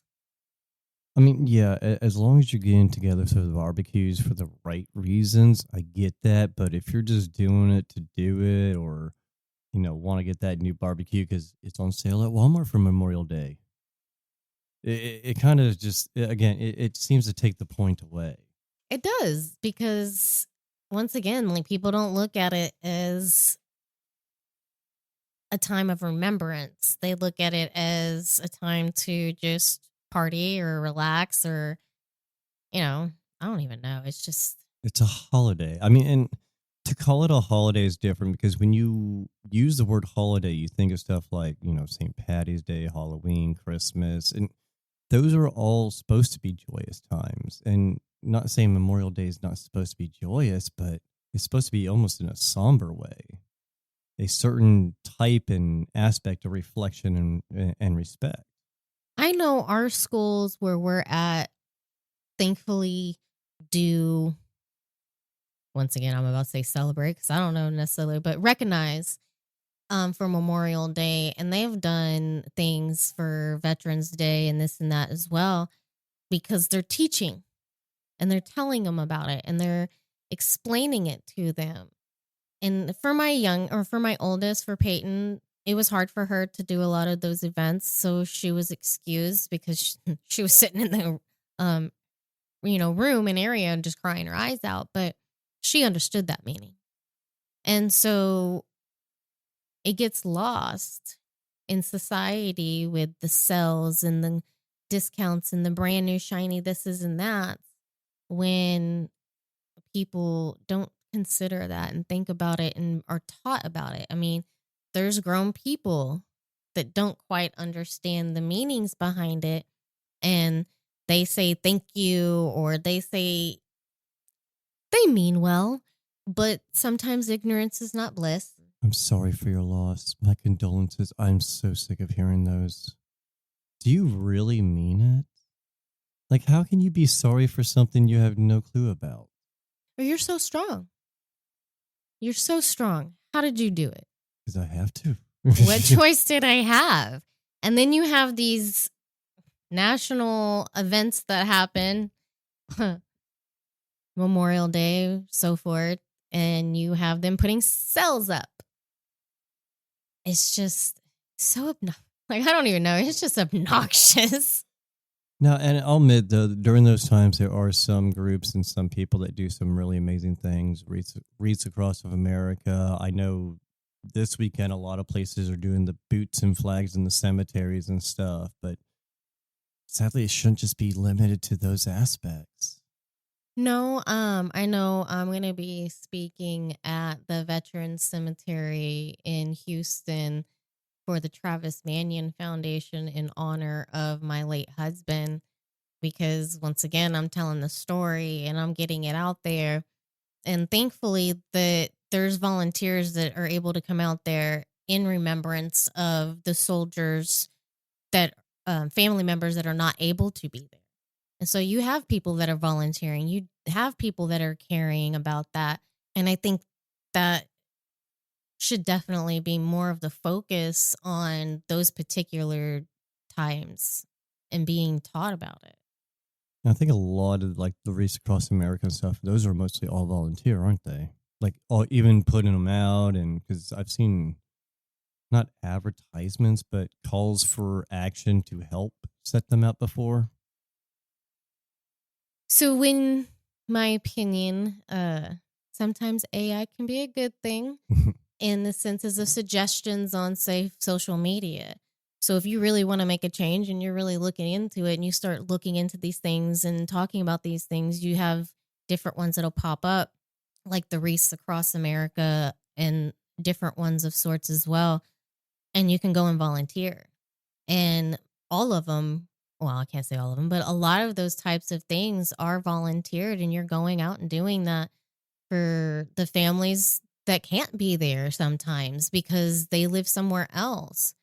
I mean, yeah, as long as you're getting together for the barbecues for the right reasons, I get that. But if you're just doing it to do it, or want to get that new barbecue because it's on sale at Walmart for Memorial Day, it kind of just again, it seems to take the point away. It does because once again, like people don't look at it as a time of remembrance. They look at it as a time to just party or relax or, I don't even know. It's just, It's a holiday. I mean, and to call it a holiday is different because when you use the word holiday, you think of stuff like, St. Patty's Day, Halloween, Christmas, and those are all supposed to be joyous times. And not saying Memorial Day is not supposed to be joyous, but it's supposed to be almost in a somber way, a certain type and aspect of reflection and respect. I know our schools where we're at, thankfully, do, once again, I'm about to say celebrate because I don't know necessarily, but recognize for Memorial Day. And they've done things for Veterans Day and this and that as well because they're teaching and they're telling them about it and they're explaining it to them. And for my oldest, for Peyton, it was hard for her to do a lot of those events. So she was excused because she was sitting in the, room and area and just crying her eyes out. But she understood that meaning. And so it gets lost in society with the sales and the discounts and the brand new shiny this is and that when people don't consider that and think about it and are taught about it. I mean, there's grown people that don't quite understand the meanings behind it and they say thank you or they mean well, but sometimes ignorance is not bliss. I'm sorry for your loss. My condolences. I'm so sick of hearing those. Do you really mean it? Like, how can you be sorry for something you have no clue about? But you're so strong. You're so strong. How did you do it? Because I have to. What choice did I have? And then you have these national events that happen, Memorial Day, so forth, and you have them putting cells up. It's just so obnoxious. Like, I don't even know. It's just obnoxious. Now, and I'll admit, though, during those times, there are some groups and some people that do some really amazing things. Wreaths across of America. I know this weekend, a lot of places are doing the boots and flags in the cemeteries and stuff, but sadly, it shouldn't just be limited to those aspects. No, I know I'm going to be speaking at the Veterans Cemetery in Houston for the Travis Manion Foundation in honor of my late husband because once again I'm telling the story and I'm getting it out there and thankfully that there's volunteers that are able to come out there in remembrance of the soldiers that family members that are not able to be there. And so you have people that are volunteering, you have people that are caring about that. And I think that should definitely be more of the focus on those particular times and being taught about it. And I think a lot of like the Wreaths across America and stuff, those are mostly all volunteer, aren't they? Like, even putting them out, and because I've seen not advertisements, but calls for action to help set them out before. So in my opinion, sometimes AI can be a good thing in the senses of suggestions on, say, social media. So if you really want to make a change and you're really looking into it and you start looking into these things and talking about these things, you have different ones that'll pop up, like the Wreaths Across America and different ones of sorts as well. And you can go and volunteer. And all of them, well, I can't say all of them, but a lot of those types of things are volunteered and you're going out and doing that for the families that can't be there sometimes because they live somewhere else.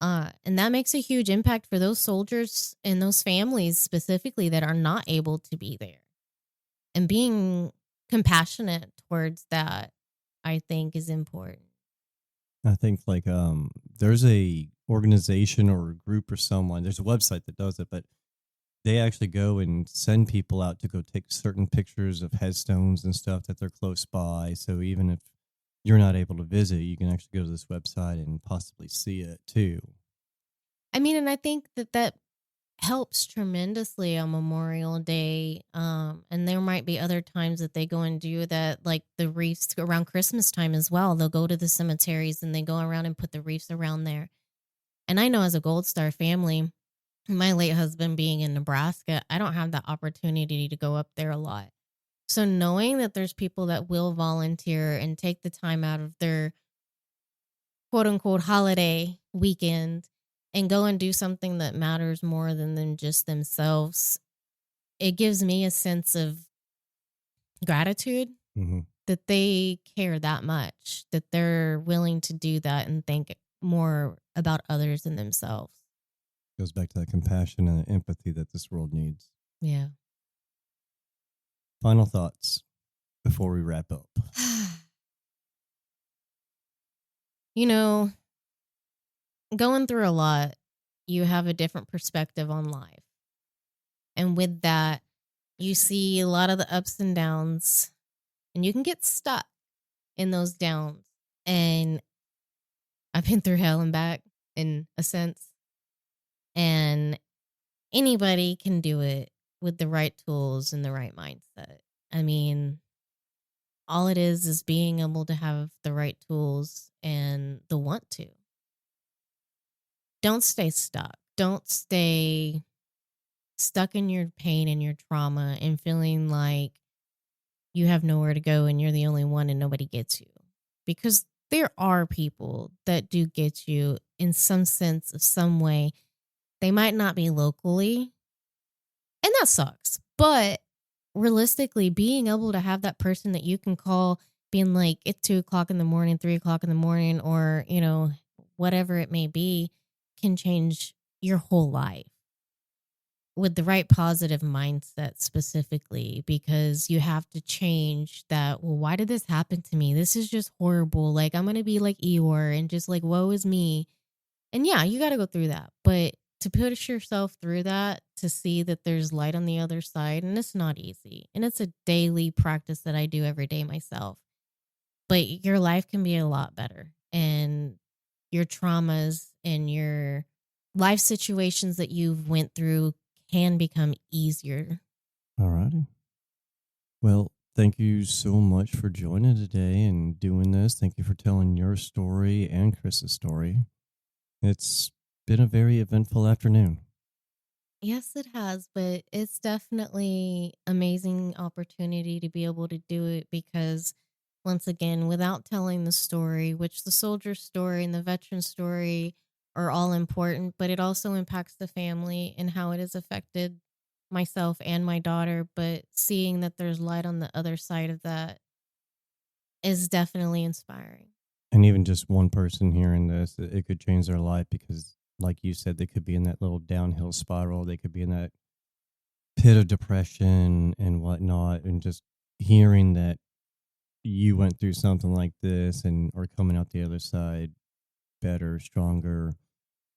And that makes a huge impact for those soldiers and those families specifically that are not able to be there. And being compassionate towards that, I think, is important. I think like there's a organization or a group or someone, there's a website that does it, but they actually go and send people out to go take certain pictures of headstones and stuff that they're close by. So even if you're not able to visit, you can actually go to this website and possibly see it too. I mean, and I think that that helps tremendously on Memorial Day. And there might be other times that they go and do that, like the wreaths around Christmas time as well. They'll go to the cemeteries and they go around and put the wreaths around there. And I know as a Gold Star family, my late husband being in Nebraska, I don't have that opportunity to go up there a lot. So knowing that there's people that will volunteer and take the time out of their quote unquote holiday weekend and go and do something that matters more than them just themselves, it gives me a sense of gratitude Hmm. that they care that much, that they're willing to do that and think more about others than themselves. Goes back to that compassion and empathy that this world needs. Yeah. Final thoughts before we wrap up. You know, going through a lot, you have a different perspective on life. And with that, you see a lot of the ups and downs, and you can get stuck in those downs. And I've been through hell and back in a sense. And anybody can do it with the right tools and the right mindset. I mean, all it is being able to have the right tools and the want to. Don't stay stuck. Don't stay stuck in your pain and your trauma and feeling like you have nowhere to go and you're the only one and nobody gets you. Because there are people that do get you in some sense of some way. They might not be locally, and that sucks. But realistically, being able to have that person that you can call, being like, it's 2 o'clock in the morning, 3 o'clock in the morning, or, whatever it may be, can change your whole life with the right positive mindset specifically, because you have to change that. Well, why did this happen to me? This is just horrible. Like, I'm going to be like Eeyore and just like, woe is me. And yeah, you got to go through that. But to push yourself through that, to see that there's light on the other side, and it's not easy. And it's a daily practice that I do every day myself. But your life can be a lot better. And your traumas and your life situations that you've went through can become easier. All righty. Well, thank you so much for joining today and doing this. Thank you for telling your story and Chris's story. It's been a very eventful afternoon. Yes, it has, but it's definitely amazing opportunity to be able to do it because once again, without telling the story, which the soldier story and the veteran story are all important, but it also impacts the family and how it has affected myself and my daughter. But seeing that there's light on the other side of that is definitely inspiring. And even just one person hearing this, it could change their life because, like you said, they could be in that little downhill spiral. They could be in that pit of depression and whatnot. And just hearing that you went through something like this and are coming out the other side better, stronger,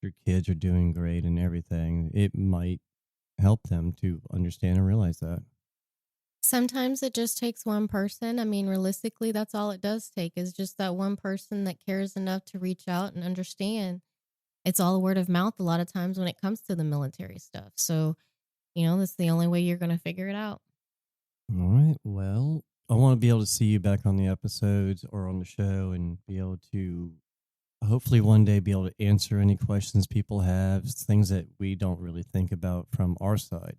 your kids are doing great and everything, it might help them to understand and realize that. Sometimes it just takes one person. I mean, realistically, that's all it does take is just that one person that cares enough to reach out and understand. It's all word of mouth a lot of times when it comes to the military stuff. So, that's the only way you're going to figure it out. All right. Well, I want to be able to see you back on the episodes or on the show and be able to hopefully one day be able to answer any questions people have, things that we don't really think about from our side.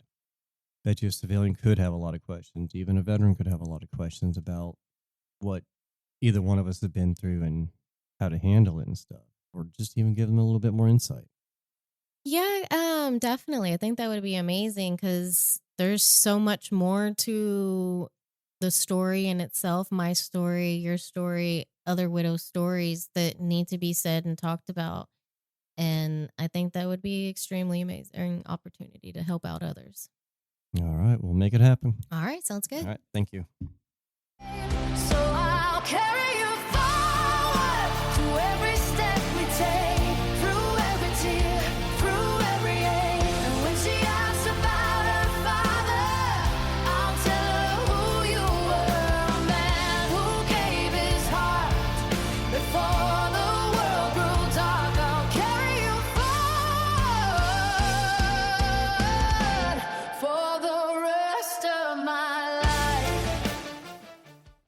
Bet you a civilian could have a lot of questions. Even a veteran could have a lot of questions about what either one of us have been through and how to handle it and stuff, or just even give them a little bit more insight. Yeah, definitely. I think that would be amazing because there's so much more to the story in itself, my story, your story, other widow stories that need to be said and talked about. And I think that would be extremely amazing opportunity to help out others. All right, we'll make it happen. All right, sounds good. All right, thank you. So I'll carry you